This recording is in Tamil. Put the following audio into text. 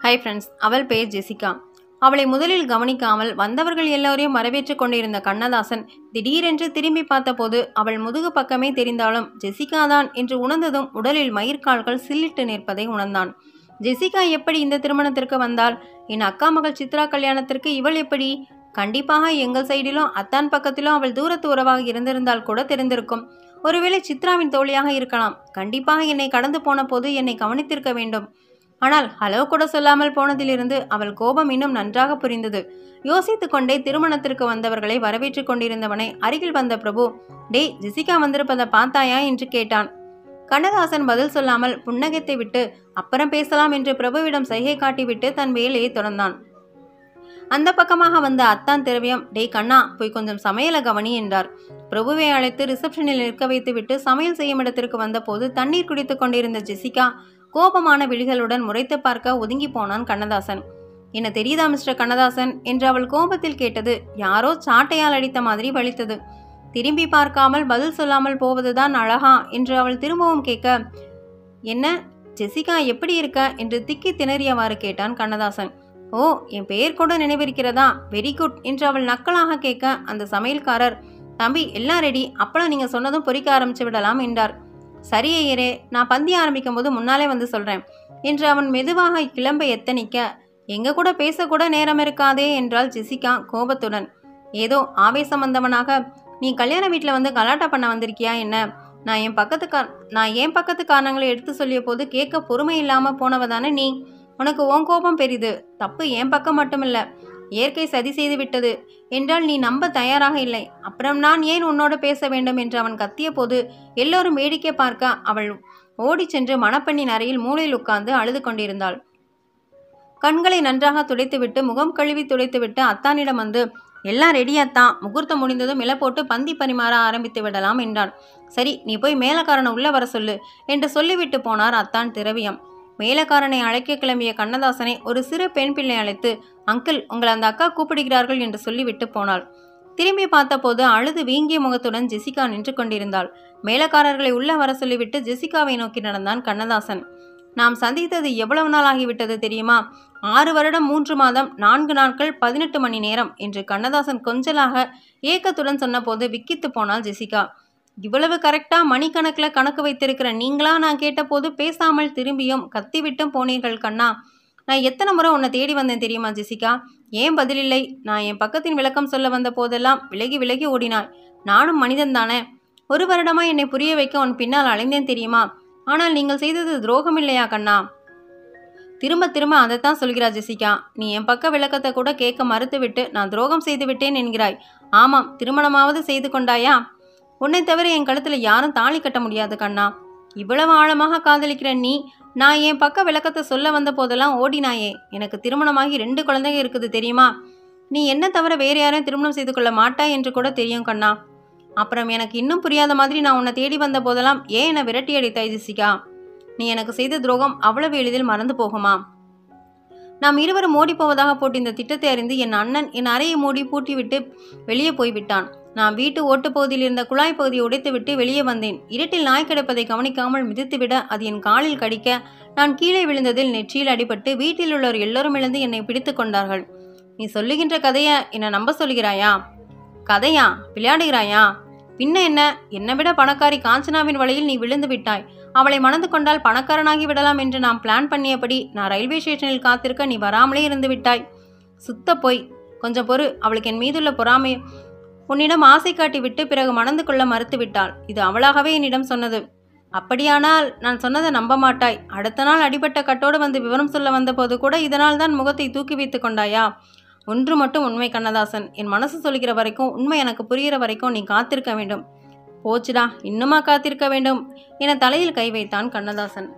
ஹை ஃப்ரெண்ட்ஸ், அவள் பெயர் ஜெசிகா. அவளை முதலில் கவனிக்காமல் வந்தவர்கள் எல்லோரையும் வரவேற்று கொண்டிருந்த கண்ணதாசன் திடீரென்று திரும்பி பார்த்தபோது அவள் முதுகு பக்கமே தெரிந்தாலும் ஜெசிகா தான் என்று உணர்ந்ததும் உடலில் மயிர்கால்கள் சில்லிட்டு நிற்பதை உணர்ந்தான். ஜெசிகா எப்படி இந்த திருமணத்திற்கு வந்தாள்? என் அக்கா மகள் சித்ரா கல்யாணத்திற்கு இவள் எப்படி? கண்டிப்பாக எங்கள் சைடிலும் அத்தான் பக்கத்திலும் அவள் தூரத்து உறவாக இருந்திருந்தால் கூட தெரிந்திருக்கும். ஒருவேளை சித்ராவின் தோழியாக இருக்கலாம். கண்டிப்பாக என்னை கடந்து போன போது என்னை கவனித்திருக்க வேண்டும். ஆனால் ஹலோ கூட சொல்லாமல் போனதிலிருந்து அவள் கோபம் இன்னும் நன்றாக புரிந்தது. யோசித்து கொண்டே திருமணத்திற்கு வந்தவர்களை வரவேற்று கொண்டிருந்தவனை அருகில் வந்த பிரபு, டே ஜெசிகா வந்திருப்பதை பார்த்தாயா என்று கேட்டான். கண்ணதாசன் பதில் சொல்லாமல் புன்னகைத்தை விட்டு அப்புறம் பேசலாம் என்று பிரபுவிடம் சைகை காட்டிவிட்டு தன் வேலையை தொடர்ந்தான். அந்த பக்கமாக வந்த அத்தான் திரவியம், டே கண்ணா, போய் கொஞ்சம் சமையல கவனி என்றார். பிரபுவை அழைத்து ரிசப்ஷனில் நிற்க வைத்து விட்டு சமையல் செய்யும் இடத்திற்கு வந்தபோது தண்ணீர் குடித்து கொண்டிருந்த ஜெசிகா கோபமான விழிகளுடன் முறைத்து பார்க்க ஒதுங்கி போனான் கண்ணதாசன். என்ன தெரியுதா மிஸ்டர் கண்ணதாசன் என்று அவள் கோபத்தில் கேட்டது யாரோ சாட்டையால் அடித்த மாதிரி வலித்தது. திரும்பி பார்க்காமல் பதில் சொல்லாமல் போவதுதான் அழகா என்று அவள் திரும்பவும் கேட்க, என்ன ஜெசிகா எப்படி இருக்க என்று திக்கி திணறியவாறு கேட்டான் கண்ணதாசன். ஓ, என் பெயர் கூட நினைவிருக்கிறதா? வெரி குட் என்று அவள் நக்கலாக கேட்க அந்த சமையல்காரர், தம்பி எல்லாம் ரெடி, அப்பளம் நீங்க சொன்னதும் பொறிக்க ஆரம்பிச்சு விடலாம் என்றார். சரி ஐயரே, நான் பந்தி ஆரம்பிக்கும் போது முன்னாலே வந்து சொல்றேன் என்று அவன் மெதுவாக கிளம்ப எத்தனிக்க, எங்க கூட பேசக்கூட நேரம் இருக்காதே என்றாள் ஜெசிகா கோபத்துடன். ஏதோ ஆவேசம் வந்தவனாக, நீ கல்யாண வீட்டில் வந்து கலாட்டா பண்ண வந்திருக்கியா என்ன? நான் என் பக்கத்து காரணங்களை எடுத்து சொல்லிய போது கேட்க பொறுமை இல்லாம போனவதானே நீ. உனக்கு உன் கோபம் பெரிது. தப்பு என் பக்கம் மட்டுமில்ல, இயற்கை சதி செய்து விட்டது என்றால் நீ நம்ப தயாராக இல்லை. அப்புறம் நான் ஏன் உன்னோடு பேச வேண்டும் என்று அவன் கத்திய போது எல்லோரும் வேடிக்கை பார்க்க அவள் ஓடி சென்று மணப்பெண்ணின் அறையில் மூலையில் உட்கார்ந்து அழுது கொண்டிருந்தாள். கண்களை நன்றாக துடைத்துவிட்டு முகம் கழுவி துடைத்துவிட்டு அத்தானிடம் வந்து, எல்லாம் ரெடியாத்தான், முகூர்த்தம் முடிந்ததும் இலை போட்டு பந்தி பரிமாற ஆரம்பித்து விடலாம் என்றான். சரி, நீ போய் மேலக்காரனை உள்ள வர சொல்லு என்று சொல்லிவிட்டு போனார் அத்தான் திரவியம். மேலக்காரனை அழைக்க கிளம்பிய கண்ணதாசனை ஒரு சிறு பெண் பிள்ளை அழைத்து, அங்கிள், உங்களை அந்த அக்கா கூப்பிடுகிறார்கள் என்று சொல்லிவிட்டு போனாள். திரும்பி பார்த்தபோது அழுது வீங்கிய முகத்துடன் ஜெசிகா நின்று கொண்டிருந்தாள். மேலக்காரர்களை உள்ள வர சொல்லிவிட்டு ஜெசிகாவை நோக்கி நடந்தான் கண்ணதாசன். நாம் சந்தித்தது எவ்வளவு நாள் ஆகிவிட்டது தெரியுமா? 6 வருடம் 3 மாதம் 4 நாட்கள் 18 மணி நேரம் என்று கண்ணதாசன் கொஞ்சலாக ஏக்கத்துடன் சொன்னபோது விக்கித்து போனாள் ஜெசிகா. இவ்வளவு கரெக்டா மணிக்கணக்கில் கணக்கு வைத்திருக்கிற நீங்களா நான் கேட்டபோது பேசாமல் திரும்பியும் கத்திவிட்டும் போனீர்கள் கண்ணா. நான் எத்தனை முறை உன்னை தேடி வந்தேன் தெரியுமா ஜெசிகா? ஏன் பதிலில்லை? நான் என் பக்கத்தின் விளக்கம் சொல்ல வந்த போதெல்லாம் விலகி விலகி ஓடினாய். நானும் மனிதன் தானே. 1 வருடமா என்னை புரிய வைக்க உன் பின்னால் அலைந்தேன் தெரியுமா? ஆனால் நீங்கள் செய்தது துரோகம் இல்லையா கண்ணா? திரும்ப திரும்ப அதைத்தான் சொல்கிறாய் ஜெசிகா. நீ என் பக்க விளக்கத்தை கூட கேட்க மறுத்துவிட்டு நான் துரோகம் செய்து விட்டேன் என்கிறாய். ஆமாம், திருமணமாவது செய்து கொண்டாயா? உன்னை தவிர என் கழுத்துல யாரும் தாலி கட்ட முடியாது கண்ணா. இவ்வளவு ஆழமாக காதலிக்கிற நீ நான் என் பக்க விளக்கத்தை சொல்ல வந்த போதெல்லாம் ஓடினாயே. எனக்கு திருமணமாகி 2 குழந்தைங்க இருக்குது தெரியுமா? நீ என்ன தவிர வேற யாரையும் திருமணம் செய்து கொள்ள மாட்டாய் என்று கூட தெரியும் கண்ணா. அப்புறம் எனக்கு இன்னும் புரியாத மாதிரி நான் உன்னை தேடி வந்த போதெல்லாம் ஏன் என்னை விரட்டி அடித்தாய் ஜெசிகா? நீ எனக்கு செய்த துரோகம் அவ்வளவு எளிதில் மறந்து போகுமா? நாம் இருவரும் ஓடி போவதாக போட்டு இந்த திட்டத்தை அறிந்து என் அண்ணன் என் அறையை மூடி பூட்டிவிட்டு வெளியே போய்விட்டான். நான் வீட்டு ஓட்டுப்பகுதியில் இருந்த குழாய் பகுதியை உடைத்துவிட்டு வெளியே வந்தேன். இருட்டில் நாய் கிடப்பதை கவனிக்காமல் மிதித்துவிட அது என் காலில் கடிக்க நான் கீழே விழுந்ததில் நெற்றியில் அடிபட்டு வீட்டில் உள்ளவர் எல்லோரும் இழந்து என்னை பிடித்து கொண்டார்கள். நீ சொல்லுகின்ற கதையை என்னை நம்ப சொல்கிறாயா? கதையா? விளையாடுகிறாயா? பின்ன என்ன? என்னை விட பணக்காரி காஞ்சனாவின் வலையில் நீ விழுந்து விட்டாய். அவளை மணந்து கொண்டால் பணக்காரனாகி விடலாம் என்று நாம் பிளான் பண்ணியபடி நான் ரயில்வே ஸ்டேஷனில் காத்திருக்க நீ வராமலே இருந்து விட்டாய். சுத்த போய். கொஞ்சம் பொறு. அவளுக்கு என் மீதுள்ள பொறாமை உன்னிடம் ஆசை காட்டி விட்டு பிறகு மணந்து கொள்ள மறுத்து விட்டாள். இது அவளாகவே என்னிடம் சொன்னது. அப்படியானால் நான் சொன்னதை நம்ப மாட்டாய். அடுத்த நாள் அடிபட்ட கட்டோடு வந்து விவரம் சொல்ல வந்த போது கூட இதனால் தான் முகத்தை தூக்கி வைத்து கொண்டாயா? ஒன்று மட்டும் உண்மை கண்ணதாசன், என் மனசு சொல்கிற வரைக்கும், உண்மை எனக்கு புரிகிற வரைக்கும் நீ காத்திருக்க வேண்டும். போச்சுடா, இன்னுமா காத்திருக்க வேண்டும் என தலையில் கை வைத்தான் கண்ணதாசன்.